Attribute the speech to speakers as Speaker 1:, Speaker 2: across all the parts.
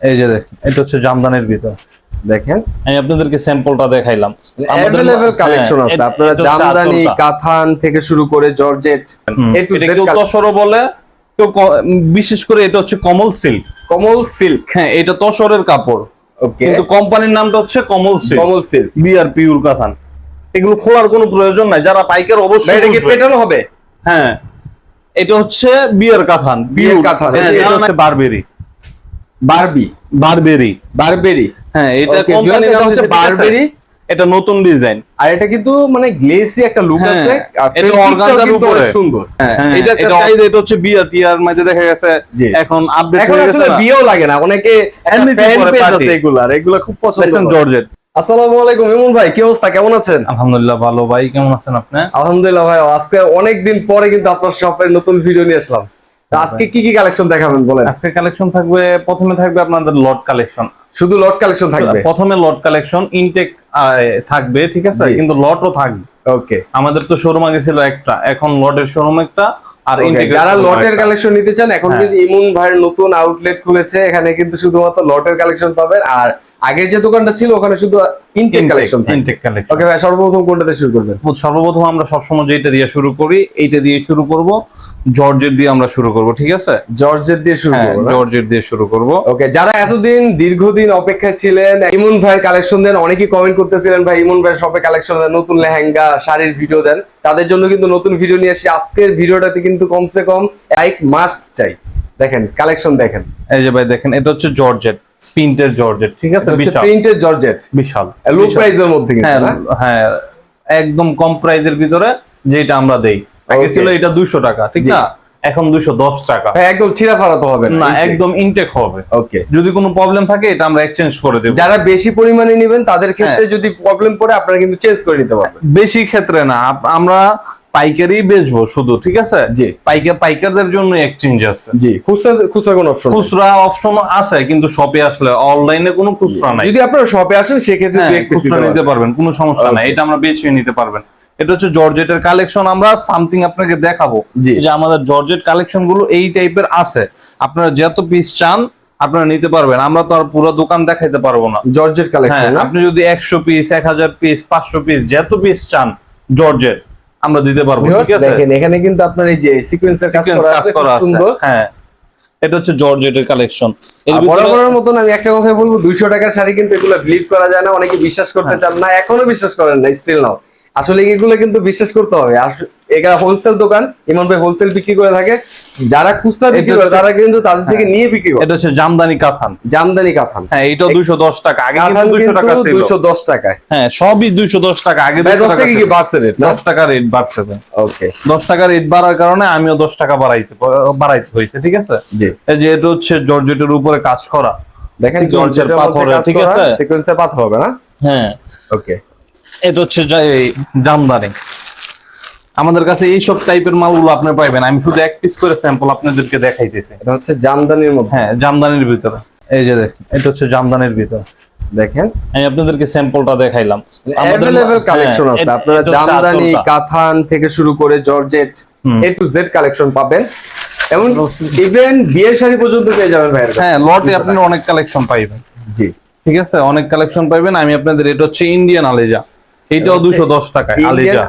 Speaker 1: এই যে দেখেন, এটা হচ্ছে জামদানির ভিতর।
Speaker 2: দেখেন
Speaker 1: আমি আপনাদেরকে স্যাম্পলটা দেখাইলাম।
Speaker 2: अवेलेबल কালেকশন আছে আপনারা জামদানি কাতান থেকে শুরু করে জর্জেট এ টু জেড
Speaker 1: তসরও বলে তো, বিশেষ করে এটা হচ্ছে কমল সিল্ক।
Speaker 2: কমল সিল্ক,
Speaker 1: হ্যাঁ এটা তসরের কাপড়,
Speaker 2: ওকে,
Speaker 1: কিন্তু কোম্পানির নামটা হচ্ছে কমল সিল্ক।
Speaker 2: কমল সিল্ক
Speaker 1: বিআর পিওর কাতান। এগুলো খোলার কোনো প্রয়োজন নাই, যারা পাইকার অবশ্যই
Speaker 2: এটা কি পেটানো হবে।
Speaker 1: হ্যাঁ এটা হচ্ছে বিয়ার কাতান,
Speaker 2: বিয়ার কাতান,
Speaker 1: এটা হচ্ছে বারবেরি, বারবেরি। হ্যাঁ এটা কোম্পানির নাম হচ্ছে বারবেরি। এটা নতুন ডিজাইন,
Speaker 2: আর এটা কিন্তু মানে গ্লেসি একটা লুক আছে, আর
Speaker 1: এটা অর্গানজার উপরে
Speaker 2: সুন্দর।
Speaker 1: হ্যাঁ এটা একটা চাইলে এটা হচ্ছে বিয়ার টিয়ার মাঝে দেখা গেছে এখন আপডেট হয়ে গেছে,
Speaker 2: বিয়েও লাগে না, অনেকে ফ্যান পেজ আছে এগুলা খুব পছন্দ
Speaker 1: করেন। জর্জেট।
Speaker 2: আসসালামু আলাইকুম ইমন ভাই, কি অবস্থা, কেমন আছেন?
Speaker 1: আলহামদুলিল্লাহ ভালো ভাই, কেমন আছেন আপনি?
Speaker 2: আলহামদুলিল্লাহ ভাই, আজকে অনেকদিন পরে কিন্তু আপনার শপের নতুন ভিডিও নিয়ে আসলাম। আজকে কি কি কালেকশন দেখাবেন বলেন?
Speaker 1: আজকে কালেকশন থাকবে, প্রথমে থাকবে আপনাদের লট কালেকশন।
Speaker 2: শুধু লট কালেকশন থাকবে?
Speaker 1: প্রথমে লট কালেকশন, ইনটেক থাকবে, ঠিক আছে, কিন্তু লটও থাকবে।
Speaker 2: ওকে,
Speaker 1: আমাদের তো শোরুম আগে ছিল একটা, এখন লটের শোরুম একটা, আর
Speaker 2: যারা লটের কালেকশন নিতে চান এখন কিন্তু ইমন ভাইয়ের নতুন আউটলেট খুলেছে, এখানে কিন্তু শুধুমাত্র লটের কালেকশন পাবেন। আর আগের যে দোকানটা ছিল ওখানে শুধু ইনটেক কালেকশন। ওকে ভাই, সর্বপ্রথম কোনটাতে শুরু করবেন?
Speaker 1: সর্বপ্রথম আমরা সবসময় যেটা দিয়ে শুরু করি, এইটা দিয়ে শুরু করব, জর্জেট দিয়ে আমরা শুরু করব, ঠিক আছে?
Speaker 2: জর্জেট দিয়ে শুরু করব,
Speaker 1: জর্জেট দিয়ে শুরু করব।
Speaker 2: ওকে, যারা এতদিন দীর্ঘদিন অপেক্ষায় ছিলেন ইমন ভাইয়ের কালেকশন দেন, অনেকেই কমেন্ট করতেছিলেন ভাই ইমন ভাইয়ের শপে কালেকশন দেন, নতুন লেহেঙ্গা শাড়ির ভিডিও দেন, তাদের জন্য কিন্তু নতুন ভিডিও নিয়ে আসি। আজকের ভিডিওটাতে কিন্তু কমসে কম লাইক মাস্ট চাই। দেখেন কালেকশন দেখেন,
Speaker 1: এই যে ভাই দেখেন, এটা হচ্ছে জর্জেট, প্রিন্টের জর্জেট, ঠিক আছে?
Speaker 2: প্রিন্টের জর্জেট,
Speaker 1: বিশাল
Speaker 2: লো প্রাইসের মধ্যে কিন্তু না?
Speaker 1: হ্যাঁ একদম কম প্রাইসের ভিতরে যেটা আমরা দেই। আগে ছিল এটা 200 টাকা, ঠিক না? এখন 210 টাকা।
Speaker 2: একদম ছিঁড়া ফাড়া তো হবে
Speaker 1: না, একদম ইনটেক হবে।
Speaker 2: ওকে,
Speaker 1: যদি কোনো প্রবলেম থাকে এটা আমরা এক্সচেঞ্জ করে দেব।
Speaker 2: যারা বেশি পরিমাণে নেবেন তাদের ক্ষেত্রে যদি প্রবলেম পড়ে আপনারা কিন্তু চেঞ্জ করে নিতে পারবেন।
Speaker 1: বেশি ক্ষেত্রে না, আমরা পাইকারি বেচবো শুধু, ঠিক আছে?
Speaker 2: জি,
Speaker 1: পাইকারদের জন্য এক্সচেঞ্জ আছে।
Speaker 2: জি, খুচরা কোনো অপশন?
Speaker 1: খুচরা অপশন আছে, কিন্তু শপে আসলে, অনলাইনে কোনো খুচরা নাই।
Speaker 2: যদি আপনারা শপে আসেন সেক্ষেত্রে
Speaker 1: খুচরা নিতে পারবেন, কোনো সমস্যা নাই, এটা আমরা বেচে নিতে পারবেন। এটা হচ্ছে জর্জেটের কালেকশন, আমরা সামথিং আপনাকে দেখাবো যে আমাদের জর্জেট কালেকশন গুলো এই টাইপের আছে। আপনারা যত পিস চান আপনারা নিতে পারবেন, আমরা তো আর পুরো দোকান দেখাইতে পারবো না।
Speaker 2: জর্জেট কালেকশন
Speaker 1: আপনি যদি 100 পিস, 1000 পিস, 500 পিস, যত পিস চান জর্জেট আমরা দিতে পারবো, ঠিক আছে?
Speaker 2: দেখেন এখানে কিন্তু আপনার এই যে সিকোয়েন্সের কাজ করা আছে, সুন্দর।
Speaker 1: হ্যাঁ এটা হচ্ছে জর্জেটের কালেকশন।
Speaker 2: বরাবরের মতন আমি একটা কথা বলবো, 200 টাকার শাড়ি কিন্তু এগুলো বিলিভ করা যায় না, অনেকে বিশ্বাস করতে চান না, এখনো বিশ্বাস করেন না, স্টিল নাও। আসলে এগুলো কিন্তু বিশ্বাস করতে হবে। এটা হোলসেল দোকান, ইমন ভাই হোলসেল বিক্রি করে থাকে, যারা খুচরা বিক্রি করে তারা কিন্তু তাদের থেকে নিয়ে বিক্রি করে।
Speaker 1: এটা হচ্ছে জামদানি কাতান,
Speaker 2: জামদানি কাতান।
Speaker 1: হ্যাঁ এটা 210 টাকা, আগে কিন্তু 200 টাকা ছিল।
Speaker 2: 210 টাকায়,
Speaker 1: হ্যাঁ সবই 210 টাকা। আগে
Speaker 2: 10 টাকা কি বাড়ছে রেট?
Speaker 1: 10 টাকা রেট বাড়ছে।
Speaker 2: ওকে,
Speaker 1: 10 টাকা রেট বাড়ার কারণে আমিও 10 টাকা বাড়াইতে হয়েছে, ঠিক আছে?
Speaker 2: জি,
Speaker 1: এই যে এটা হচ্ছে জর্জেটের উপরে কাজ করা,
Speaker 2: দেখেন জর্জেটের পাথরে, ঠিক আছে? সিকোয়েন্সের পাথর হবে না?
Speaker 1: হ্যাঁ
Speaker 2: ওকে,
Speaker 1: এটা হচ্ছে জামদানি। আমাদের কাছে এই সব টাইপের মালগুলো আপনি পাইবেন। আমি শুধু এক পিস করে স্যাম্পল আপনাদেরকে দেখাইতেছি।
Speaker 2: এটা হচ্ছে জামদানির মধ্যে,
Speaker 1: হ্যাঁ জামদানির ভিতরে। এই যে দেখেন, এটা হচ্ছে জামদানির ভিতরে।
Speaker 2: দেখেন
Speaker 1: আমি আপনাদেরকে স্যাম্পলটা দেখাইলাম।
Speaker 2: अवेलेबल কালেকশন আছে আপনারা জামদানি কাতান থেকে শুরু করে georgette A to Z collection পাবেন, এবং ইভেন বিয়ের শাড়ি পর্যন্ত পেয়ে যাবেন ভাই।
Speaker 1: হ্যাঁ লটে আপনি অনেক কালেকশন পাইবেন।
Speaker 2: জি,
Speaker 1: ঠিক আছে, অনেক কালেকশন পাইবেন। আমি আপনাদের, এটা হচ্ছে ইন্ডিয়ান আলিজা, এটাও 210 টাকা।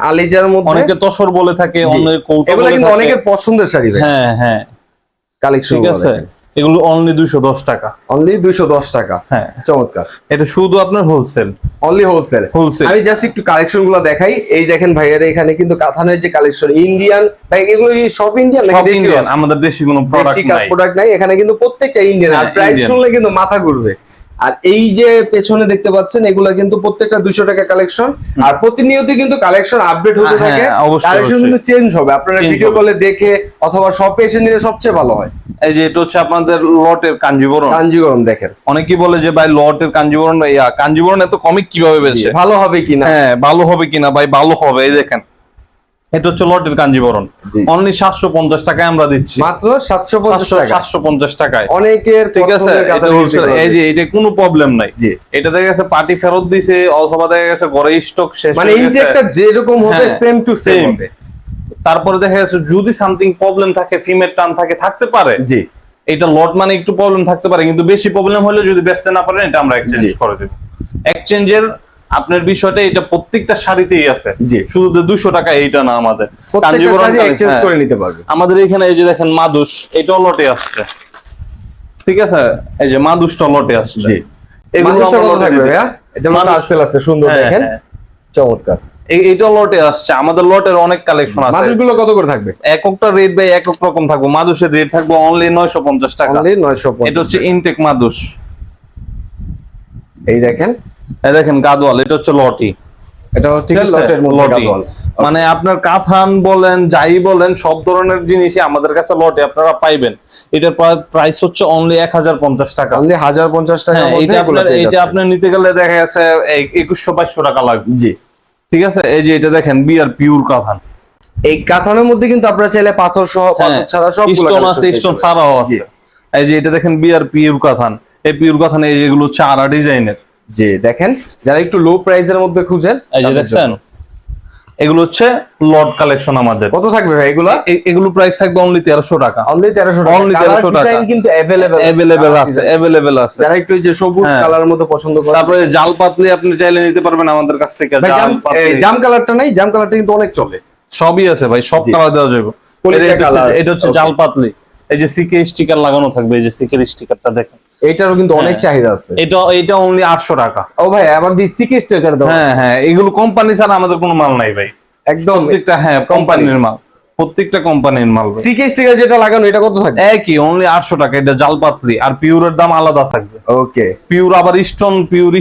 Speaker 2: আলিজার মধ্যে
Speaker 1: অনেকে তসর বলে থাকে, অনেকে কৌটা বলে থাকে,
Speaker 2: এগুলো কিন্তু অনেকের পছন্দের শাড়ি ভাই।
Speaker 1: হ্যাঁ হ্যাঁ
Speaker 2: কালেকশন,
Speaker 1: ঠিক আছে, এগুলো অনলি 210 টাকা।
Speaker 2: অনলি 210 টাকা,
Speaker 1: হ্যাঁ
Speaker 2: চমৎকার।
Speaker 1: এটা শুধু আপনার হোলসেল,
Speaker 2: অনলি হোলসেল। আমি জাস্ট একটু কালেকশন গুলো দেখাই। এই দেখেন ভাইয়ার এখানে কিন্তু কাতানের যে কালেকশন, ইন্ডিয়ান ভাই, এগুলো সব ইন্ডিয়ান নাকি দেশি?
Speaker 1: আমাদের দেশি কোনো
Speaker 2: প্রোডাক্ট নাই এখানে, কিন্তু প্রত্যেকটা ইন্ডিয়ান। আর প্রাইস শুনলে কিন্তু মাথা ঘুরবে। আর এই যে পেছনে দেখতে পাচ্ছেন এগুলা কিন্তু প্রত্যেকটা 200 টাকা কালেকশন, আর প্রতিনিয়ত কিন্তু কালেকশন আপডেট হতে থাকে, কালেকশন কিন্তু চেঞ্জ হবে। আপনারা ভিডিও কলে দেখে অথবা শপে এসে নিলে সবচেয়ে ভালো হয়।
Speaker 1: এই যে এটা হচ্ছে আপনাদের লটের কাঞ্জিবরম।
Speaker 2: দেখেন
Speaker 1: অনেকেই বলে যে ভাই লটের কাঞ্জিবরম, কাঞ্জিবরম এত কমে কিভাবে বেচে,
Speaker 2: ভালো হবে কিনা?
Speaker 1: হ্যাঁ ভালো হবে কিনা ভাই, ভালো হবে। এই দেখেন এটা হচ্ছে লটের কাঞ্জিবরম, অনলি 750 টাকায় আমরা দিচ্ছি,
Speaker 2: মাত্র 750
Speaker 1: টাকায়।
Speaker 2: অনেকের,
Speaker 1: ঠিক আছে, এই যে এটা কোনো প্রবলেম নাই। এটা দেখা গেছে পার্টি ফেরত দিছে, অথবা দেখা গেছে ঘরে স্টক শেষ,
Speaker 2: মানে ইনটেকটা যেরকম হবে সেম টু সেম হবে।
Speaker 1: তারপরে দেখা গেছে যদি সামথিং প্রবলেম থাকে, ফিমের টান থাকে, থাকতে পারে,
Speaker 2: জি,
Speaker 1: এটা লট মানে একটু প্রবলেম থাকতে পারে, কিন্তু বেশি প্রবলেম হলে যদি বেচতে না পারেন এটা আমরা এক্সচেঞ্জ করে দেব। এক্সচেঞ্জের আপনার বিষয়টা এটা প্রত্যেকটা শাড়িতেই আছে, শুধু 200 টাকা এইটা না, আমাদের
Speaker 2: প্রত্যেকটা শাড়ি এক্সচেঞ্জ করে নিতে পারবে।
Speaker 1: আমাদের এখানে এই যে দেখেন মাদুস, এটাও লটে আসছে, ঠিক আছে, এই যে মাদুসটা লটে আসছে।
Speaker 2: এগুলো কত থাকবে ভাইয়া? এটা মানে আরসেল আছে, সুন্দর দেখেন, চমৎকার।
Speaker 1: এইটা লটে আসছে, আমাদের লটের অনেক কালেকশন আছে।
Speaker 2: মাদুসগুলো কত করে থাকবে?
Speaker 1: এককটা রেট ভাই এক এক রকম থাকবে। মাদুসের রেট থাকবে অনলি 950 টাকা।
Speaker 2: অনলি 950।
Speaker 1: এটা হচ্ছে ইনটেক মাদুস।
Speaker 2: এই দেখেন,
Speaker 1: এই দেখেন গাদওয়াল, এটা হচ্ছে লটি,
Speaker 2: এটা হচ্ছে লটের মধ্যে গাদওয়াল।
Speaker 1: মানে আপনার কাঁথান বলেন যাই বলেন সব ধরনের জিনিসই আমাদের কাছে লটে আপনারা পাইবেন। এটার প্রাইস হচ্ছে অনলি 1050 টাকা।
Speaker 2: অনলি 1050 টাকার মধ্যে
Speaker 1: এটা আপনি নিতে গেলে দেখা যাচ্ছে 2100-2200 টাকা লাগবে।
Speaker 2: জি,
Speaker 1: ঠিক আছে। এই যে এটা দেখেন বিয়ার পিওর কাঁথান।
Speaker 2: এই কাঁথানের মধ্যে কিন্তু আপনারা চাইলে পাথর সহ, পাথর ছাড়া সবগুলো
Speaker 1: স্টোন আছে, স্টোন ছাড়াও আছে। এই যে এটা দেখেন বিয়ার পিওর কাঁথান। এই পিওর কাঁথান এইগুলো হচ্ছে আরা ডিজাইনের।
Speaker 2: জি, দেখেন যারা একটু লো প্রাইসের মধ্যে খুঁজেন,
Speaker 1: এই যে দেখছেন এগুলো হচ্ছে লট কালেকশন আমাদের।
Speaker 2: কত থাকবে ভাই এগুলো?
Speaker 1: এগুলো প্রাইস থাকবে অনলি 1300 টাকা।
Speaker 2: অনলি 1300 টাকা।
Speaker 1: অনলি 1300 টাকা
Speaker 2: কিন্তু
Speaker 1: अवेलेबल আছে।
Speaker 2: যারা একটু যে সবুজ কালারের মধ্যে পছন্দ করে,
Speaker 1: তারপরে জাল পাতলি আপনি চাইলে নিতে পারবেন আমাদের কাছ থেকে।
Speaker 2: জাম কালারটা নাই, জাম কালারটা কিন্তু অনেক চলে।
Speaker 1: সবই আছে ভাই, সব কালার দেওয়া যাবে। এটা হচ্ছে জাল পাতলি। এই যে সিকে স্টিকার লাগানো থাকবে, এই যে সিকের স্টিকারটা দেখেন,
Speaker 2: এটারও কিন্তু অনেক চাহিদা আছে।
Speaker 1: এটা অনলি 800 টাকা।
Speaker 2: ও ভাই আবার দি সিকে স্টিকার দাও।
Speaker 1: হ্যাঁ, এগুলো কোম্পানি ছাড়া আমাদের কোনো মাল নাই ভাই, একদম প্রত্যেকটা কোম্পানির মাল, প্রত্যেকটা কোম্পানির মাল।
Speaker 2: সিকে স্টিকার যেটা লাগানো এটা কত থাকবে?
Speaker 1: একই অনলি 800 টাকা। এটা জাল পাতলি, আর পিওরের দাম আলাদা থাকবে।
Speaker 2: ওকে,
Speaker 1: পিওর আবার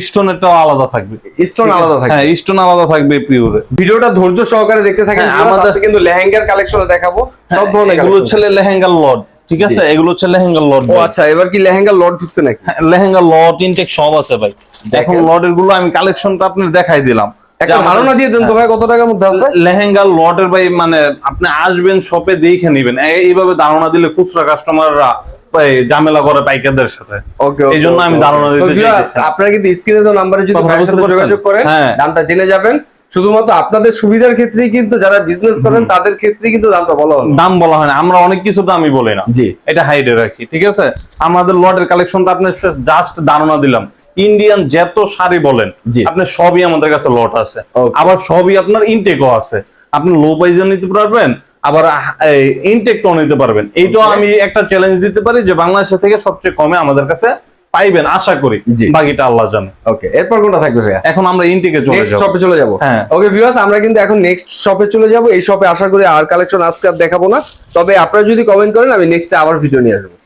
Speaker 1: স্টোনেরটাও আলাদা থাকবে।
Speaker 2: স্টোন আলাদা থাকবে,
Speaker 1: হ্যাঁ স্টোন আলাদা থাকবে পিওরে।
Speaker 2: ভিডিওটা ধৈর্য সহকারে দেখতে থাকেন। আমাদের কিন্তু লেহেঙ্গার কালেকশন দেখাবো, সব ধরনের।
Speaker 1: এগুলো হচ্ছে লেহেঙ্গার লট, ঠিক আছে, এগুলো হচ্ছে লেহেঙ্গার লট।
Speaker 2: ও আচ্ছা, এবার কি লেহেঙ্গার লট ঢুকছে নাকি?
Speaker 1: লেহেঙ্গার লট ইনটেক সব আছে ভাই। এখন লটের গুলো আমি কালেকশনটা আপনাদের দেখাই দিলাম।
Speaker 2: একটা ধারণা দিয়ে দেন তো ভাই, কত টাকার মধ্যে আছে
Speaker 1: লেহেঙ্গার লটের? ভাই মানে আপনি আসবেন শপে দেখে নিবেন, এইভাবে ধারণা দিলে খুচরা কাস্টমাররা ঝামেলা করে পাইকারদের সাথে। এই জন্য আমি ধারণা দিতে চাইছি।
Speaker 2: আপনারা কিন্তু স্ক্রিনে দেওয়া নম্বরে যদি ভাইয়ের সাথে যোগাযোগ করেন, দামটা জেনে যাবেন। শুধুমাত্র আপনাদের সুবিধার ক্ষেত্রেই কিন্তু, যারা বিজনেস করেন তাদের ক্ষেত্রেই কিন্তু দামটা বলা হয়, দাম
Speaker 1: বলা হয় না। আমরা অনেক কিছু দামই বলি না, জি, এটা হাইডে রাখি, ঠিক আছে। আমাদের লটের কালেকশনটা আপনার জাস্ট ধারণা দিলাম। ইন্ডিয়ান যত শাড়ি বলেন আপনি সবই আমাদের কাছে লট আছে, আবার সবই আপনার ইনটেকও আছে। আপনি লো প্রাইসে নিতে পারবেন, আবার ইনটেকটাও নিতে পারবেন। এইটাও আমি একটা চ্যালেঞ্জ দিতে পারি যে বাংলাদেশ থেকে সবচেয়ে কমে আমাদের কাছে পাইবেন, আশা করি। বাকিটা আল্লাহ জানে।
Speaker 2: ওকে, এরপর কোনটা থাকবে ভাইয়া?
Speaker 1: এখন আমরা ইনটেকে
Speaker 2: চলে যাব। হ্যাঁ, ওকে ভিউয়ার্স, আমরা কিন্তু এখন নেক্সট শপে চলে যাব। এই শপে আশা করি আর কালেকশন আজকে আর দেখাবো না, তবে আপনারা যদি কমেন্ট করেন আমি নেক্সটে আবার ভিডিও নিয়ে আসবো।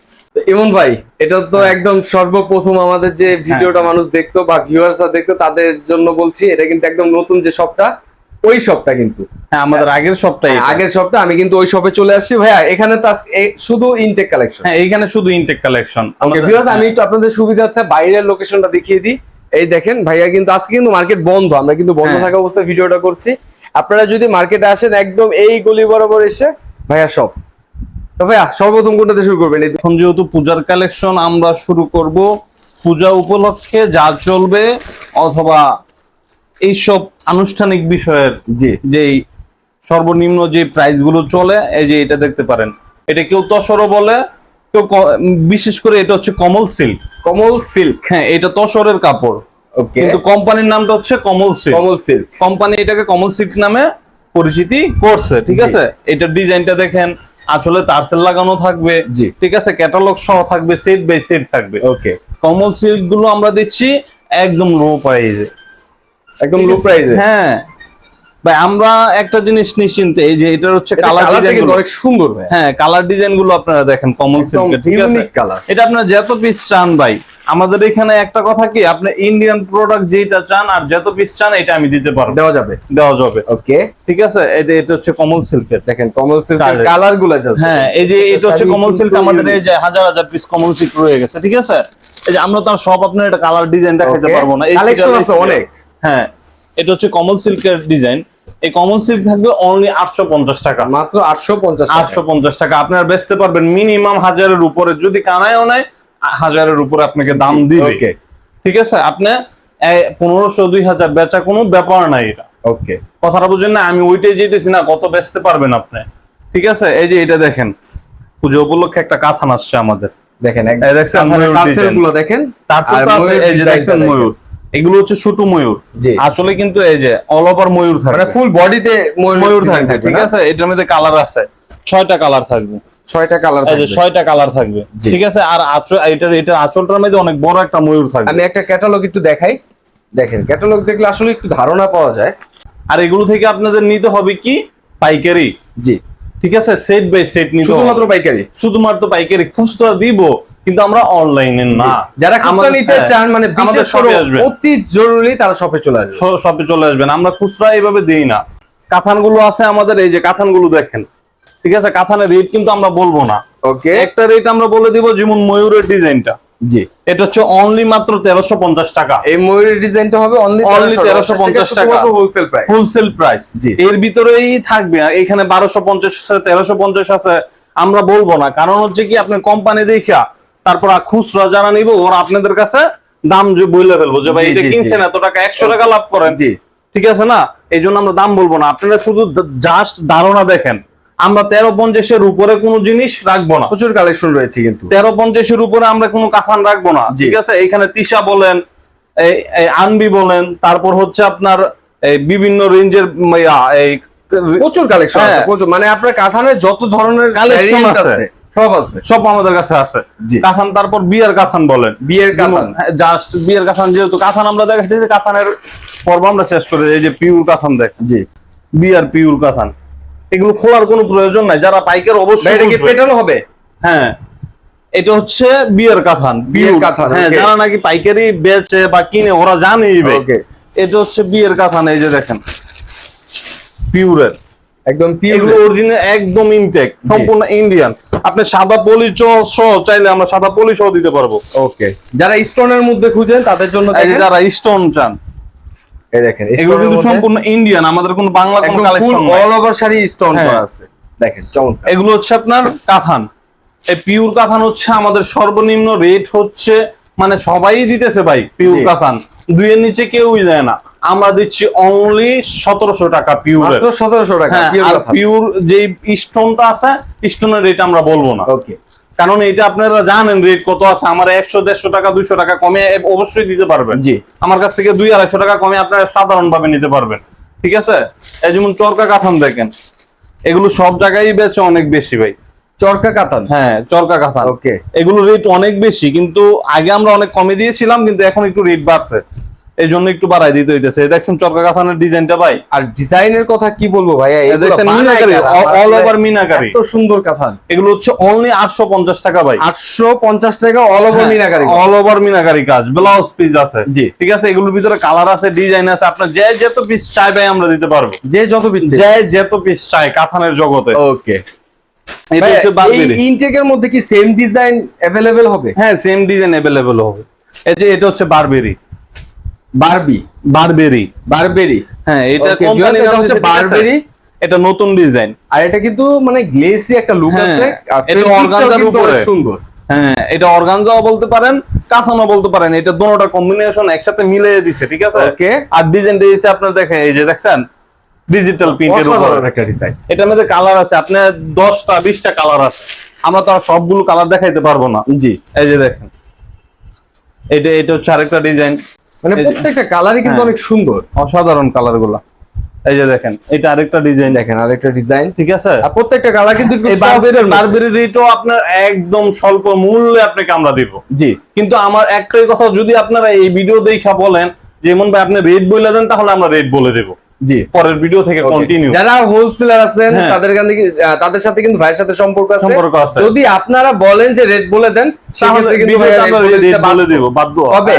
Speaker 2: ইমন ভাই, এটা তো একদম সর্বপ্রথম আমাদের যে ভিডিওটা মানুষ দেখতো বা ভিউয়ার্সরা দেখতো তাদের জন্য বলছি, এটা কিন্তু একদম নতুন যে শপটা, ওই শপটা কিন্তু
Speaker 1: আমাদের আগের
Speaker 2: শপটা। আমি কিন্তু ওই শপে চলে আসছি ভাইয়া। এখানে তো শুধু ইনটেক কালেকশন।
Speaker 1: হ্যাঁ, এইখানে শুধু ইনটেক কালেকশন।
Speaker 2: ওকে ভিউয়ার্স, আমি একটু আপনাদের সুবিধার্থে বাইরের লোকেশনটা দেখিয়ে দিই। এই দেখেন ভাইয়া, কিন্তু আজকে কিন্তু মার্কেট বন্ধ, আমরা কিন্তু বন্ধ থাকা অবস্থায় ভিডিওটা করছি। আপনারা যদি মার্কেটে আসেন, একদম এই গলি বরাবর এসে ভাইয়া শপ। তো ভাইয়া সর্বপ্রথম কোনটাতে শুরু করবেন?
Speaker 1: এখন যেহেতু পূজার কালেকশন আমরা শুরু করব, পূজা উপলক্ষে যা চলবে অথবা এইসব আনুষ্ঠানিক বিষয়ের যেই সর্বনিম্ন যে প্রাইস গুলো চলে, এই যে এটা দেখতে পারেন, এটা কেউ তসরও বলে, কেউ বিশেষ করে এটা হচ্ছে কমল সিল্ক।
Speaker 2: কমল সিল্ক,
Speaker 1: হ্যাঁ, এটা তসরের কাপড়, কিন্তু কোম্পানির নামটা হচ্ছে কমল সিল্ক।
Speaker 2: কমল সিল্ক
Speaker 1: কোম্পানি এটাকে কমল সিল্ক নামে পরিচিতি করছে, ঠিক আছে। এটার ডিজাইনটা দেখেন, আসলে টার্সেল লাগানো থাকবে, ঠিক আছে, ক্যাটালগ সহ থাকবে, সেট বাই সেট থাকবে।
Speaker 2: ওকে,
Speaker 1: কমল সিল্ক গুলো আমরা দিচ্ছি একদম লো প্রাইসে,
Speaker 2: একদম লো প্রাইসে।
Speaker 1: হ্যাঁ ভাই, আমরা একটা জিনিস নিশ্চিন্তে, এই যে এটা হচ্ছে কালার ডিজাইন গুলো
Speaker 2: অনেক সুন্দর ভাই।
Speaker 1: হ্যাঁ, কালার ডিজাইন গুলো আপনারা দেখেন কমল সিল্কের, ঠিক আছে। এটা আপনারা যত পিস চান ভাই, আমাদের এখানে একটা কথা কি, আপনি ইন্ডিয়ান প্রোডাক্ট যেটা চান আর যত পিস চান এটা আমি দিতে পারবো, দেওয়া যাবে। ওকে, ঠিক আছে। এটা হচ্ছে কমল সিল্কের,
Speaker 2: দেখেন কমল সিল্কের কালার গুলো আছে।
Speaker 1: হ্যাঁ, এই যে এটা হচ্ছে কমল সিল্ক, আমাদের এই যে হাজার হাজার পিস কমল সিল্ক রয়ে গেছে, ঠিক আছে। এই যে আমরা তার সব আপনার এটা কালার ডিজাইন দেখাতে পারবো না,
Speaker 2: কালেকশন আছে অনেক।
Speaker 1: হ্যাঁ, এটা হচ্ছে কমল সিল্কের ডিজাইন। এই কমল সিল্ক থাকবে অনলি 850 টাকা,
Speaker 2: মাত্র 850
Speaker 1: টাকা। আপনারা বেচতে পারবেন মিনিমাম 1000-এর উপরে, যদি কানায়ও নেয় 1000-এর উপরে আপনাকে দাম দিবে, ঠিক আছে। আপনি 1500-2000 বেচা কোনো ব্যাপার নাই এটা।
Speaker 2: ওকে,
Speaker 1: কথাটা বুঝেন না, আমি ওইটাই যেতেছি না, কত বেচতে পারবেন আপনি, ঠিক আছে। এই যে এটা দেখেন, পুজো উপলক্ষে একটা কাঁথান আসছে আমাদের,
Speaker 2: দেখেন
Speaker 1: এই দেখছেন
Speaker 2: টার্সেল গুলো দেখেন,
Speaker 1: টার্সেল তো আছে, এই যে দেখছেন ময়ূর, এগুলো হচ্ছে ছোট ময়ূর। আসলে কিন্তু এই যে অল ওভার ময়ূর থাকবে,
Speaker 2: মানে ফুল বডিতে
Speaker 1: ময়ূর থাকবে, ঠিক আছে। এটার মধ্যে কালার আছে, 6টা কালার থাকবে,
Speaker 2: 6টা কালার
Speaker 1: এই যে 6টা কালার থাকবে, ঠিক আছে। আর এটা আঁচলটার মধ্যে অনেক বড় একটা ময়ূর থাকবে।
Speaker 2: আমি একটা ক্যাটালগ একটু দেখাই, দেখেন ক্যাটালগ দেখলে আসলে একটু ধারণা পাওয়া যায়।
Speaker 1: আর এগুলো থেকে আপনাদের নিতে হবে কি পাইকারি,
Speaker 2: জি
Speaker 1: ঠিক আছে, সেট বাই সেট নিতে হবে,
Speaker 2: শুধুমাত্র পাইকারি,
Speaker 1: শুধুমাত্র পাইকারি। খুচরা দিব কিন্তু আমরা অনলাইনে না।
Speaker 2: যারা খুচরা নিতে চান মানে বিশেষ করে অতি জরুরি তারা শপে চলে আসবেন,
Speaker 1: শপে চলে আসবেন। আমরা খুচরা এইভাবে দেই না। কাতানগুলো আছে আমাদের, এই যে কাতানগুলো দেখেন, ঠিক আছে। কাতানের রেট কিন্তু আমরা বলবো না,
Speaker 2: ওকে।
Speaker 1: একটা রেট আমরা বলে দিব, যেমন ময়ূরের ডিজাইনটা,
Speaker 2: জি
Speaker 1: এটা হচ্ছে অনলি মাত্র 1350 টাকা।
Speaker 2: এই ময়ূরের ডিজাইনটা হবে অনলি
Speaker 1: 1350 টাকা
Speaker 2: হোলসেল প্রাইস,
Speaker 1: হোলসেল প্রাইস। এর ভিতরেই থাকবে, এখানে 1250 আছে, 1350 আছে, আমরা বলবো না। কারণ হচ্ছে কি, আপনি কোম্পানি দেখা তারপর খুচরা যারা নিব ওরা আপনাদের কাছে দাম যে বলে ফেলবো যে ভাই এটা কিনছেন এত টাকা, 100 টাকা লাভ করেন, জি ঠিক আছে না। এই জন্য আমরা দাম বলবো না, আপনারা শুধু জাস্ট ধারণা দেখেন। আমরা 1350-এর উপরে কোনো জিনিস রাখবো না,
Speaker 2: প্রচুর কালেকশন রয়েছে কিন্তু
Speaker 1: 1350-এর উপরে আমরা কোনো কাফান রাখবো না, ঠিক আছে। এখানে তিশা বলেন, এই আনবি বলেন, তারপর হচ্ছে আপনার এই বিভিন্ন রেঞ্জের এই
Speaker 2: প্রচুর কালেকশন আছে, প্রচুর। মানে আপনার কাফানের যত ধরনের
Speaker 1: কালেকশন আছে
Speaker 2: সব আছে,
Speaker 1: সব আমাদের কাছে আছে। কাফান, তারপর বিয়ের কাফান বলেন,
Speaker 2: বিয়ের কাফান,
Speaker 1: জাস্ট বিয়ের কাফান, যেহেতু কাফান আমরা দেখাচ্ছি, কাফানের পর্ব আমরা শেষ করে, এই যে পিওর কাফান দেখেন, জি বিয়ার পিওর কাফান, এগুলো খোলার কোনো প্রয়োজন নাই। যারা পাইকার অবশ্যই
Speaker 2: এটা কি পেটানো হবে,
Speaker 1: হ্যাঁ এটা হচ্ছে বিয়ের কাফান, বিয়ের কাফান, হ্যাঁ যারা নাকি পাইকারি বেচে বা কিনে ওরা জানে, এটা হচ্ছে বিয়ের কাফান। এই যে দেখেন পিওরের, একদম পিওর অরিজিনাল, একদম ইনটেক, সম্পূর্ণ ইন্ডিয়ান। আপনি সাদা পলি সহ চাইলে আমরা সাদা পলি সহ দিতে পারবো, ওকে।
Speaker 2: যারা স্টোনের মধ্যে খুঁজেন তাদের জন্য,
Speaker 1: যারা স্টোন চান, এই দেখেন এগুলো কিন্তু সম্পূর্ণ ইন্ডিয়ান, আমাদের কোনো বাংলা কোনো কালেকশন নাই,
Speaker 2: অল ওভার শাড়ি স্টোন করা আছে, দেখেন চমৎকার।
Speaker 1: এগুলো হচ্ছে আপনার কাফান, এই পিওর কাফান হচ্ছে আমাদের সর্বনিম্ন রেট হচ্ছে, মানে সবাই দিতেছে ভাই পিওর কাফান, 2-এর নিচে কেউই দেয় না। আমরা দিচ্ছি অনলি 1700 টাকা পিওর,
Speaker 2: 1700 টাকা।
Speaker 1: আর পিওর যে স্টোনটা আছে, স্টোনের রেট আমরা বলবো না, ওকে। কারণ এটা আপনারা জানেন রেট কত আছে। আমার 100-150 টাকা 200 টাকা কমে অবশ্যই দিতে পারবেন, জি। আমার কাছ থেকে 200-250 টাকা কমে আপনারা সাধারণ ভাবে নিতে পারবেন, ঠিক আছে। এই যেমন চরকা কাতান দেখেন, এগুলো সব জায়গায় বেচে অনেক বেশি ভাই,
Speaker 2: চরকা কাতান,
Speaker 1: হ্যাঁ চরকা কাতান, ওকে। এগুলো রেট অনেক বেশি, কিন্তু আগে আমরা অনেক কমে দিয়েছিলাম, কিন্তু এখন একটু রেট বাড়ছে, এই জন্য একটু বাড়াই দিতে হইতেছে। দেখছেন চরকা কাতানের ডিজাইনটা ভাই,
Speaker 2: আর ডিজাইনের কথা কি বলবো ভাইয়া,
Speaker 1: দেখেন মিনাকারি, অল ওভার মিনাকারি,
Speaker 2: এত সুন্দর কাতান।
Speaker 1: এগুলো হচ্ছে অনলি 850 টাকা ভাই,
Speaker 2: 850 টাকা, all over meenakari,
Speaker 1: all over meenakari কাজ, ব্লাউজ পিস আছে, জি ঠিক আছে। এগুলোর ভিতরে কালার আছে, ডিজাইন আছে, আপনার যে যত পিস চাই ভাই আমরা দিতে পারবো,
Speaker 2: যে যত পিস,
Speaker 1: যে যত পিস চাই কাতানের জগতে, ওকে।
Speaker 2: এটা হচ্ছে বারবেরি। এই ইনটেকের মধ্যে কি সেম ডিজাইন अवेलेबल হবে?
Speaker 1: হ্যাঁ সেম ডিজাইন अवेलेबल হবে। এই যে এটা হচ্ছে বারবেরি, বারবেরি, হ্যাঁ এটা কোম্পানির নাম হচ্ছে বারবেরি, এটা নতুন ডিজাইন।
Speaker 2: আর এটা কিন্তু মানে গ্লেসি একটা লুক আছে, আর
Speaker 1: এটা অর্গানজার উপরে
Speaker 2: সুন্দর,
Speaker 1: হ্যাঁ এটা অর্গানজাও বলতে পারেন, কাতানও বলতে পারেন, এটা দুটোটা কম্বিনেশন একসাথে মিলিয়ে দিছে, ঠিক আছে, ওকে। আর ডিজাইন দিয়েছে আপনারা দেখেন, এই যে দেখছেন ডিজিটাল প্রিন্টের উপর একটা ডিজাইন, এটার মধ্যে কালার আছে আপনার 10টা 20টা কালার আছে, আমরা তো আর সবগুলো কালার দেখাইতে পারবো না, জি। এই যে দেখেন এটা হচ্ছে আরেকটা ডিজাইন,
Speaker 2: মানে প্রত্যেকটা কালারই কিন্তু অনেক সুন্দর,
Speaker 1: অসাধারণ কালার গুলা। এই যে দেখেন এটা আরেকটা ডিজাইন,
Speaker 2: দেখেন আরেকটা ডিজাইন,
Speaker 1: ঠিক আছে।
Speaker 2: আর প্রত্যেকটা কালার কিন্তু
Speaker 1: বারবেরির রেটও আপনার একদম স্বল্প মূল্যে আপনাকে আমরা দিব, জি। কিন্তু আমার একটাই কথা, যদি আপনারা এই ভিডিও দেখা বলেন যেমন ভাই আপনি রেট বলে দেন, তাহলে আমরা রেট বলে দেব, জি, পরের ভিডিও থেকে কন্টিনিউ।
Speaker 2: যারা হোলসেলার আছেন তাদের সাথে কিন্তু ভাইয়ের সাথে সম্পর্ক আছে, যদি আপনারা বলেন যে রেট বলে দেন, সেক্ষেত্রে কিন্তু রেট বলে দেব বাধ্য হবে।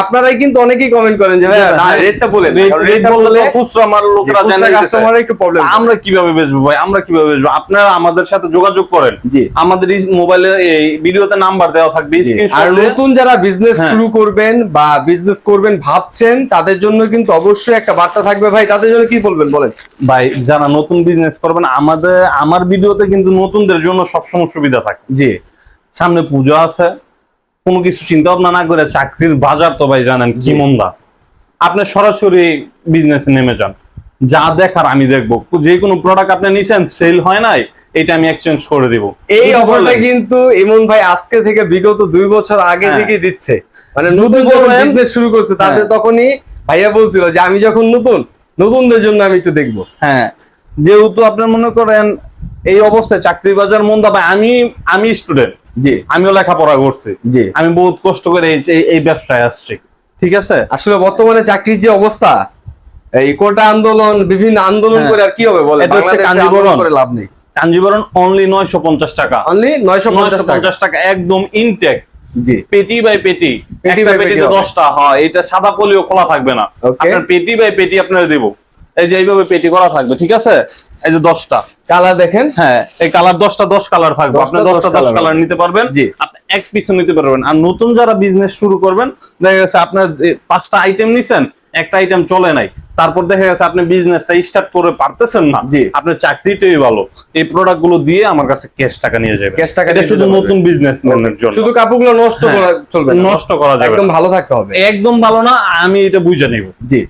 Speaker 2: আপনারাই কিন্তু অনেকেই কমেন্ট করেন যে ভাই রেটটা বলে,
Speaker 1: রেট বললে খুচরা মাল লোকেরা জানে,
Speaker 2: কাস্টমার একটু প্রবলেম,
Speaker 1: আমরা কিভাবে বেচবো ভাই, আমরা কিভাবে বেচবো? আপনারা আমাদের সাথে যোগাযোগ করেন, জি। আমাদের এই মোবাইলে এই ভিডিওতে নাম্বার দেওয়া থাকবে,
Speaker 2: আর নতুন যারা বিজনেস শুরু করবেন বা বিজনেস করবেন ভাবছেন, তাদের জন্য কিন্তু অবশ্যই একটা বার্তা থাকবে ভাই, তাদের জন্য কি বলবেন বলেন?
Speaker 1: ভাই যারা নতুন বিজনেস করবেন, আমার ভিডিওতে কিন্তু নতুনদের জন্য সবসময় সুবিধা থাকে, জি। সামনে পূজা আছে, কোনো কিছু চিন্তা ভাবনা না করে, চাকরির বাজার তো ভাই জানেন কি মন্দা, আপনি সরাসরি বিজনেসে নেমে যান, যা দেখার আমি দেখবো। যে কোনো প্রোডাক্ট আপনি নিছেন, সেল হয় নাই, এটা আমি এক্সচেঞ্জ করে দিব।
Speaker 2: এই অফারটা কিন্তু ইমন ভাই আজকে থেকে বিগত 2 বছর আগে থেকে দিচ্ছে, মানে নতুন বিজনেস শুরু করছে তাদের তখনই ভাইয়া বলছিল যে আমি যখন নতুনদের জন্য আমি একটু দেখবো।
Speaker 1: হ্যাঁ, যেহেতু আপনার মনে করেন এই অবস্থায় চাকরি বাজার মন্দা, ভাই আমি স্টুডেন্ট,
Speaker 2: জি
Speaker 1: আমিও লেখাপড়া করছি,
Speaker 2: জি
Speaker 1: আমি বহুত কষ্ট করে এই ব্যবসায় আসছি, ঠিক আছে।
Speaker 2: আসলে বর্তমানে চাকরির যে অবস্থা, এই কোটা আন্দোলন বিভিন্ন আন্দোলন করে আর কি হবে বলে, বাংলাদেশে আন্দোলন করে লাভ নেই।
Speaker 1: কাঞ্জিবরণ অনলি 950 টাকা,
Speaker 2: অনলি 950
Speaker 1: টাকা একদম ইনটেক,
Speaker 2: জি
Speaker 1: পেটি বাই পেটি, একটা পেটিতে 10টা হয়, এটা সাদা পলিও খোলা থাকবে না, আপনার পেটি বাই পেটি আপনারা দেব, এই যে এইভাবে পেটি করা থাকবে, ঠিক আছে। এই যে 10টা
Speaker 2: কালার দেখেন,
Speaker 1: হ্যাঁ এই কালার 10টা 10 কালার থাকবে, আপনি 10টা 10 কালার নিতে পারবেন,
Speaker 2: জি
Speaker 1: আপনি এক পিছু নিতে পারবেন। আর নতুন যারা বিজনেস শুরু করবেন, দেখা গেছে আপনার 5টা আইটেম নিছেন, একটা আইটেম চলে নাই, তারপর দেখা গেছে আপনি বিজনেসটা স্টার্ট করে পারতেছেন না,
Speaker 2: জি
Speaker 1: আপনার চাকরিটাই ভালো, এই প্রোডাক্ট গুলো দিয়ে আমার কাছে ক্যাশ টাকা নিয়ে যাবে,
Speaker 2: ক্যাশ টাকা
Speaker 1: এটা শুধু নতুন বিজনেসম্যানের জন্য।
Speaker 2: শুধু কাপড়গুলো নষ্ট করা চলবে না,
Speaker 1: নষ্ট করা যাবে
Speaker 2: একদম ভালো থাকতে হবে,
Speaker 1: একদম ভালো না, আমি এটা বুঝে নিব,
Speaker 2: জি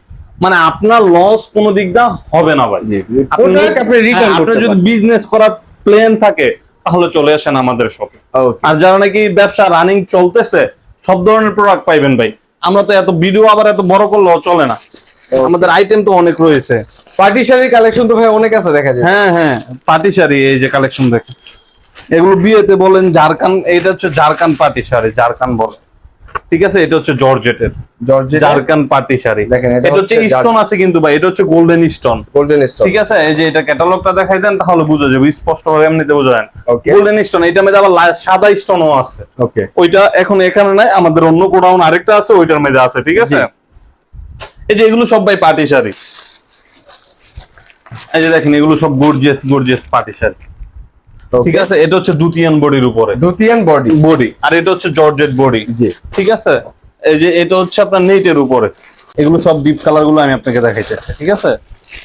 Speaker 1: মানে আপনার লস কোনো দিক দা হবে না ভাই।
Speaker 2: জি
Speaker 1: আপনার যদি বিজনেস করার প্ল্যান থাকে তাহলে চলে আসেন আমাদের শপে। আর যারা নাকি ব্যবসা রানিং চলতেছে সব ধরনের প্রোডাক্ট পাইবেন ভাই, আমরা তো এত ভিডিও আবার এত বড় করলেও চলে না, আমাদের আইটেম তো অনেক রয়েছে।
Speaker 2: পার্টি শাড়ির কালেকশন তো ভাই অনেক আছে দেখা যায়।
Speaker 1: হ্যাঁ হ্যাঁ, পার্টি শাড়ি, এই যে কালেকশন দেখেন, এগুলো বিয়েতে বলেন জারকান, এটা হচ্ছে জারকান পার্টি শাড়ি, জারকান বলে, ঠিক আছে। এটা হচ্ছে জর্জেটের জারকান পার্টি শাড়ি,
Speaker 2: দেখেন
Speaker 1: এটা হচ্ছে স্টোন আছে কিন্তু ভাই, এটা হচ্ছে গোল্ডেন স্টোন, ঠিক আছে। এই যে এটা ক্যাটালগটা দেখাই দেন তাহলে বুঝা যাবে, স্পষ্ট ভাবে এমনিতে বোঝা যায়। গোল্ডেন স্টোন, এটা মধ্যে আবার সাদা স্টোনও আছে,
Speaker 2: ওকে
Speaker 1: ওইটা এখন এখানে নাই, আমাদের অন্য গোডাউন আরেকটা আছে, ওইটার মধ্যে আছে, ঠিক আছে। এই যে এগুলো সব ভাই পার্টি শাড়ি, এই যে দেখেন এগুলো সব গর্জিয়াস পার্টি শাড়ি, ঠিক আছে। এটা হচ্ছে দুতিয়ান বডির উপরে,
Speaker 2: দুতিয়ান বডি,
Speaker 1: আর এটা হচ্ছে জর্জেট বডি,
Speaker 2: জি
Speaker 1: ঠিক আছে। এই যে এটা হচ্ছে আপনার নেটের উপরে, এগুলো সব ডিপ কালার গুলো আমি আপনাকে দেখাইছি, ঠিক আছে।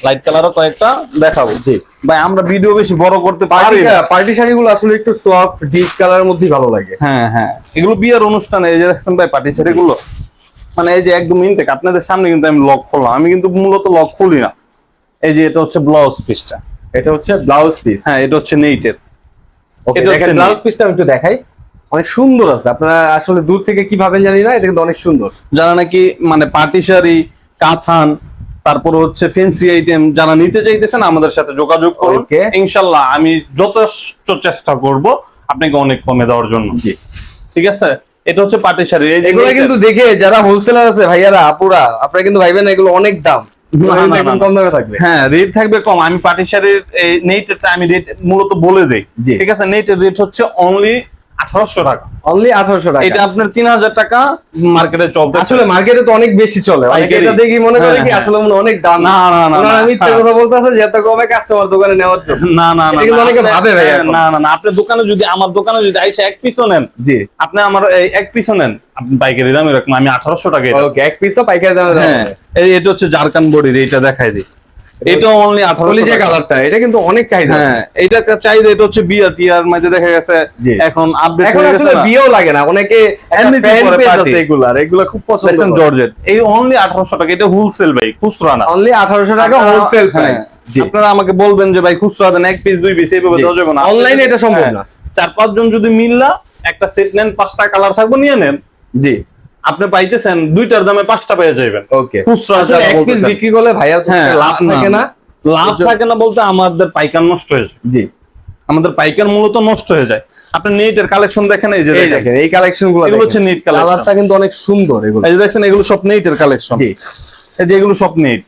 Speaker 1: লাইট কালারও কয়েকটা দেখাবো, জি ভাই। আমরা ভিডিও বেশি বড় করতে পারি না,
Speaker 2: পার্টি শাড়িগুলো আসলে একটু সফট ডিপ কালারের মধ্যে ভালো লাগে।
Speaker 1: হ্যাঁ হ্যাঁ, এগুলো বিয়ের অনুষ্ঠানে, এই যে দেখছেন ভাই পার্টি শাড়িগুলো, মানে এই যে একদম ইনটেক, আপনাদের সামনে কিন্তু আমি লক খুললাম, আমি কিন্তু মূলত লক খুলি না। এই যে এটা হচ্ছে ব্লাউজ পিসটা,
Speaker 2: এটা হচ্ছে ব্লাউজ পিস,
Speaker 1: হ্যাঁ এটা হচ্ছে নেটের,
Speaker 2: এটা দেখেন ব্লাউজ পিসটা আমি একটু দেখাই, অনেক সুন্দর আছে। আপনারা আসলে দূর থেকে কি ভাবেন জানি না, এটা কিন্তু অনেক সুন্দর।
Speaker 1: যারা নাকি মানে পার্টি শাড়ি, কাঁথান, তারপর হচ্ছে ফ্যান্সি আইটেম যারা নিতে চাইতেছেন আমাদের সাথে যোগাযোগ করুন, ইনশাল্লাহ আমি যথেষ্ট চেষ্টা করব আপনাকে অনেক কমে দেওয়ার জন্য, জি ঠিক আছে। এটা হচ্ছে পার্টি শাড়ি,
Speaker 2: এগুলো কিন্তু দেখে যারা হোলসেলার আছে ভাইয়ারা আপুরা, আপনারা কিন্তু ভাইবেন এগুলো অনেক দাম, কম দামে থাকবে।
Speaker 1: হ্যাঁ রেট থাকবে কম। আমি পার্টি শাড়ির নেটেরটা আমি রেট মূলত বলে দেই, ঠিক আছে। নেটের রেট হচ্ছে অনলি 1800 টাকা,
Speaker 2: অনলি 1800 টাকা।
Speaker 1: এটা আপনার 3000 টাকা মার্কেটে চলতে,
Speaker 2: আসলে মার্কেটে তো অনেক বেশি চলে, এটা দেখি মনে করে কি আসলে অনেক দাম।
Speaker 1: না না না,
Speaker 2: আমি মিথ্যা কথা বলতেছে যে এত কমে কাস্টমার দোকানে নেওয়ার জন্য।
Speaker 1: না না না,
Speaker 2: এটা অনেকে ভাবে ভাই।
Speaker 1: না না না, আপনার দোকানে যদি, আমার দোকানে যদি আইসা এক পিসও নেন, জি আপনি আমার এক পিসও নেন, আপনি পাইকারি দাম এরকম, আমি 1800 টাকা।
Speaker 2: ওকে, এক পিসও পাইকারি দামে দেন।
Speaker 1: এটা হচ্ছে জারকান বডির, এইটা দেখাই দিই, এটা অনলি 1800
Speaker 2: টাকা। কালারটা এটা কিন্তু অনেক চাহিদা।
Speaker 1: হ্যাঁ এটা চাহিদা, এটা হচ্ছে বিয়ার টিয়ার মাঝে দেখা গেছে এখন আপডেট হয়ে গেছে,
Speaker 2: আসলে বিয়েও লাগে না, অনেকে
Speaker 1: এমনি
Speaker 2: ফ্যান পেজ আছে এগুলা খুব পছন্দ করেন।
Speaker 1: জর্জেট এই অনলি 1800 টাকা, এটা হোলসেল ভাই, খুচরা না।
Speaker 2: অনলি 1800 টাকা হোলসেল প্রাইস।
Speaker 1: আপনারা আমাকে বলবেন যে ভাই খুচরা দেন, এক পিস দুই পিস এইভাবে দেওয়া যাবে না,
Speaker 2: অনলাইনে এটা সম্ভব না।
Speaker 1: 4-5 জন যদি মিললা একটা সেট নেন, 5টা কালার থাকবে, নিয়ে নেন, জি আপনি পাইতেছেন 2টার দামে 5টা পেয়ে যাবেন। ওকে, খুচরা
Speaker 2: এক পিস বিক্রি করলে ভাইয়া লাভ থাকে না,
Speaker 1: লাভ থাকে না বলতে আমাদের পাইকার নষ্ট হয়ে যায়, জি আমাদের পাইকার মূলত নষ্ট হয়ে যায়। আপনি নেটের কালেকশন দেখেন, এই যে
Speaker 2: দেখেন এই কালেকশনগুলো,
Speaker 1: এগুলো হচ্ছে নেট কালেকশন,
Speaker 2: কালারটা কিন্তু অনেক সুন্দর। এগুলো
Speaker 1: এই যে দেখছেন, এগুলো সব নেটের কালেকশন, জি এই যে এগুলো সব নেট,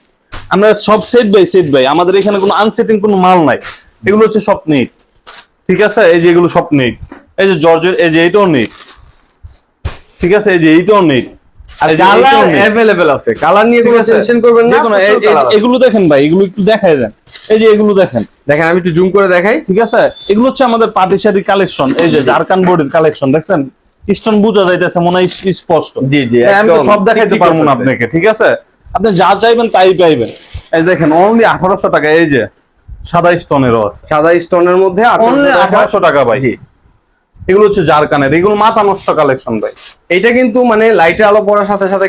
Speaker 1: আমরা সব সেট বাই আমাদের এখানে কোনো আনসেটিং কোনো মাল নাই, এগুলো হচ্ছে সব নেট, ঠিক আছে। এই যে এগুলো সব নেট, এই যে জর্জের, এই যে এইটাও নেট, ঠিক আছে, এই যে এইটাও নেট,
Speaker 2: কালার अवेलेबल আছে, কালার নিয়ে কোনো টেনশন করবেন না।
Speaker 1: এগুলো দেখেন ভাই, এগুলো একটু দেখাই দেন, এই যে এগুলো দেখেন
Speaker 2: আমি একটু জুম করে দেখাই,
Speaker 1: ঠিক আছে। এগুলো হচ্ছে আমাদের পার্টি শাড়ির কালেকশন, এই যে জারকান বডির কালেকশন দেখছেন, স্টোন বোঝা যাইতেছে মনে হয় স্পষ্ট, জি জি আমি সব দেখাইতে পারবো না আপনাকে, ঠিক আছে। আপনি যা চাইবেন তাই পাইবেন। এই দেখেন অনলি 1800 টাকা, এই যে সাদা স্টোনেরও আছে,
Speaker 2: সাদা স্টোনের মধ্যে
Speaker 1: অনলি 1800 টাকা ভাই, জি এগুলো হচ্ছে জারকানের, এগুলো মাথা নষ্ট কালেকশন ভাই।
Speaker 2: এটা কিন্তু মানে লাইটের আলো পড়ার সাথে সাথে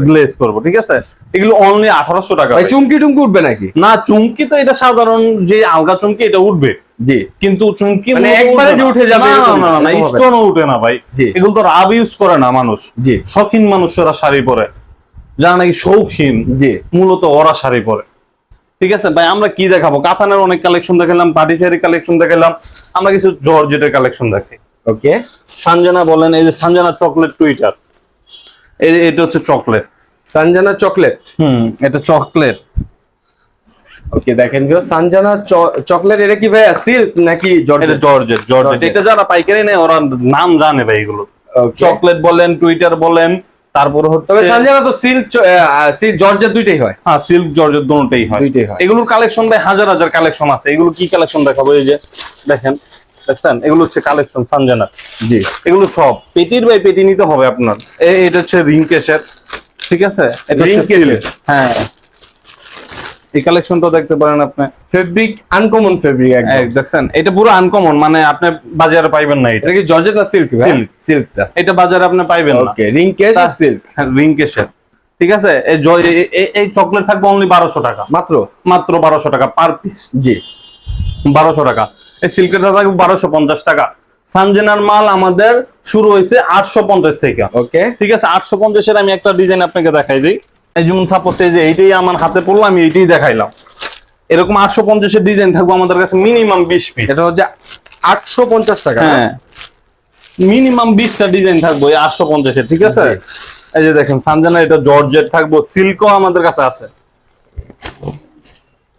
Speaker 1: গ্লেজ করবো, ঠিক আছে। এগুলো অনলি 1800 টাকা।
Speaker 2: ভাই চুমকি টুমকি উঠবে নাকি?
Speaker 1: না, চুমকি তো এটা সাধারণ যে আলগা চুমকি এটা উঠবে,
Speaker 2: জি,
Speaker 1: কিন্তু চুমকি
Speaker 2: মানে একবারে যে উঠে যাবে
Speaker 1: না, স্টোনও উঠে না ভাই। এগুলো তো রাব ইউজ করে না মানুষ,
Speaker 2: জি,
Speaker 1: শৌখিন মানুষরা শাড়ি পরে, যারা নাকি শৌখিন,
Speaker 2: জি,
Speaker 1: মূলত ওরা শাড়ি পরে। ঠিক আছে ভাই, আমরা কি দেখাবো? কাতানের অনেক কালেকশন দেখালাম, পার্টি শাড়ি কালেকশন দেখালাম, আমরা কিছু জর্জেটের কালেকশন দেখাই।
Speaker 2: ওকে,
Speaker 1: সানজানা বলেন, এই যে সানজানা চকলেট টুইটার, এটা হচ্ছে চকলেট,
Speaker 2: সানজানা চকলেট।
Speaker 1: এটা চকলেট।
Speaker 2: ওকে, দেখেন সানজানা চকলেট। এটা কি ভাই সিল্ক নাকি জর্জেট?
Speaker 1: Georgette, georgette. এটা যারা পাইকারি নেয় ওরা নাম জানে ভাই এগুলো। চকলেট বলেন, টুইটার বলেন, তারপর হচ্ছে
Speaker 2: সানজানা তো সিল্ক জর্জেট দুইটাই হয়।
Speaker 1: হ্যাঁ, সিল্ক জর্জেট দুটোই হয়। এগুলোর কালেকশন ভাই হাজার হাজার কালেকশন আছে। এগুলো কি কালেকশন দেখাবো? এই যে দেখেন, দেখছেন, এগুলো হচ্ছে কালেকশন সানজানা।
Speaker 2: জি,
Speaker 1: এগুলো সব পেটির বাই পেটি নিতে হবে আপনার। এটা হচ্ছে রিং কেসের, ঠিক আছে, এটা রিং কেসের। হ্যাঁ, এই কালেকশনটা দেখতে পারেন আপনি।
Speaker 2: ফেব্রিক আনকমন ফেব্রিক একদম,
Speaker 1: দেখছেন, এটা পুরো আনকমন, মানে আপনি বাজারে পাইবেন না।
Speaker 2: এটা কি জর্জেট না সিল্ক? সিল্কটা,
Speaker 1: এটা বাজারে আপনি পাইবেন না।
Speaker 2: ওকে, রিং কেস আর সিল্ক,
Speaker 1: রিং কেসের, ঠিক আছে। এই চকলেট থাকবে অনলি 1200 টাকা, মাত্র 1200 টাকা পার পিস।
Speaker 2: জি,
Speaker 1: 1200 টাকা। এই সিল্কেরটা থাকবে 1250 টাকা। সানজেনার মাল আমাদের শুরু হয়েছে 850 থেকে।
Speaker 2: ওকে,
Speaker 1: ঠিক আছে, 850 এর আমি একটা ডিজাইন আপনাকে দেখাই দিই। এই যেমন সাপোজ এই যে এইটাই আমার হাতে পড়লো, আমি এইটাই দেখাইলাম। এরকম 850 এর ডিজাইন থাকবে আমাদের কাছে মিনিমাম 20 পিস।
Speaker 2: এটা হচ্ছে 850 টাকা।
Speaker 1: হ্যাঁ, মিনিমাম 20টা ডিজাইন থাকবে 850 এর, ঠিক আছে। এই যে দেখেন সানজানা, এটা জর্জেট থাকবে, সিল্কও আমাদের কাছে আছে।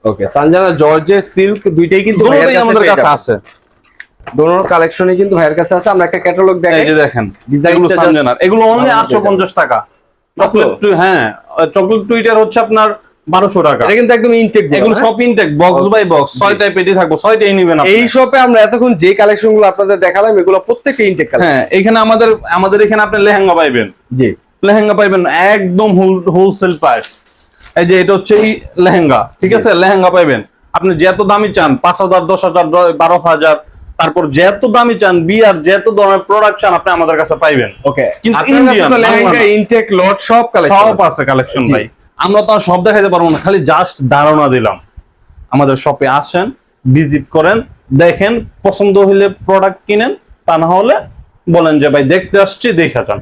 Speaker 2: ওকে, সানজানা জর্জেট সিল্ক দুইটাই কিন্তু
Speaker 1: আমাদের কাছে আছে।
Speaker 2: দোনোর কালেকশনই কিন্তু ভাইয়ের কাছে আছে। আমরা একটা ক্যাটালগ দেখাই।
Speaker 1: এই যে দেখেন ডিজাইনগুলো সানজানার, এগুলো অনলি 850 টাকা। চকলেট, হ্যাঁ, চকলেট টুইটার হচ্ছে আপনার 1200 টাকা।
Speaker 2: এটা কিন্তু একদম ইনটেক,
Speaker 1: এগুলো সব ইনটেক, বক্স বাই বক্স, 6টা পেটি থাকবে, 6টাই নেবেন আপনি।
Speaker 2: এই শপে আমরা এতক্ষণ যে কালেকশনগুলো আপনাদের দেখালাম এগুলো প্রত্যেকটা ইনটেক কালেকশন।
Speaker 1: হ্যাঁ, এখানে আমাদের এখানে আপনি লেহেঙ্গা পাইবেন।
Speaker 2: জি,
Speaker 1: লেহেঙ্গা পাইবেন একদম হোলসেল প্রাইস। এই যে এটা হচ্ছে লেহেঙ্গা, ঠিক আছে, লেহেঙ্গা পাইবেন আপনি যত দামি চান, 5000, 10000, 12000, তারপর যত দামি চান, বিয়ার যত ধরনের প্রোডাকশন আপনি আমাদের কাছে পাইবেন।
Speaker 2: ওকে,
Speaker 1: কিন্তু
Speaker 2: ইন্ডিয়ান লেহেঙ্গা ইনটেক লট সব কালেকশন
Speaker 1: সব আছে কালেকশন ভাই। আমরা তো আর সব দেখাইতে পারবো না, খালি জাস্ট ধারণা দিলাম। আমাদের শপে আসেন, ভিজিট করেন, দেখেন, পছন্দ হলে প্রোডাক্ট কিনেন, তা না হলে বলেন যে ভাই দেখতে আসছি, দেখে যান,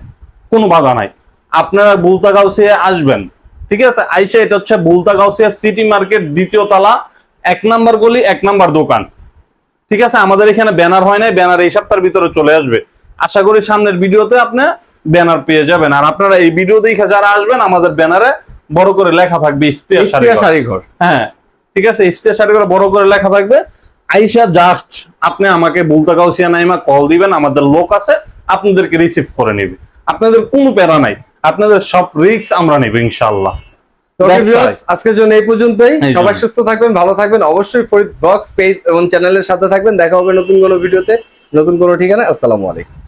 Speaker 1: কোনো বাধা নাই। আপনারা বুলতা গাউসিয়া আসবেন, ঠিক আছে। আইসা, এটা হচ্ছে বুলতা গাউসিয়া সিটি মার্কেট, 2য় তলা, 1 নাম্বার গলি, 1 নাম্বার দোকান, ঠিক আছে। আমাদের এখানে ব্যানার হয় নাই, ব্যানার এই সপ্তাহের ভিতরে চলে আসবে। আশা করি সামনের ভিডিওতে আপনি ব্যানার পেয়ে যাবেন। আর আপনারা এই ভিডিও দেখে যারা আসবেন, আমাদের ব্যানারে বড় করে লেখা থাকবে ইফতিয়ার শাড়িঘর। হ্যাঁ, ঠিক আছে, ইফতিয়ার শাড়িঘর বড় করে লেখা থাকবে। আইসা জাস্ট আপনি আমাকে বুলতা গাউসিয়া নাইমা কল দিবেন, আমাদের লোক আছে, আপনাদেরকে রিসিভ করে নেবে। আপনাদের কোনো প্যারা নাই, আপনাদের সব রিস্ক আমরা নেব ইনশাআল্লাহ।
Speaker 2: আজকের জন্য এই পর্যন্তই। সবাই সুস্থ থাকবেন, ভালো থাকবেন। অবশ্যই ফরিদ ব্লগস পেজ এবং চ্যানেলের সাথে থাকবেন। দেখা হবে নতুন কোনো ভিডিওতে, নতুন কোনো ঠিকানা। আসসালামু আলাইকুম।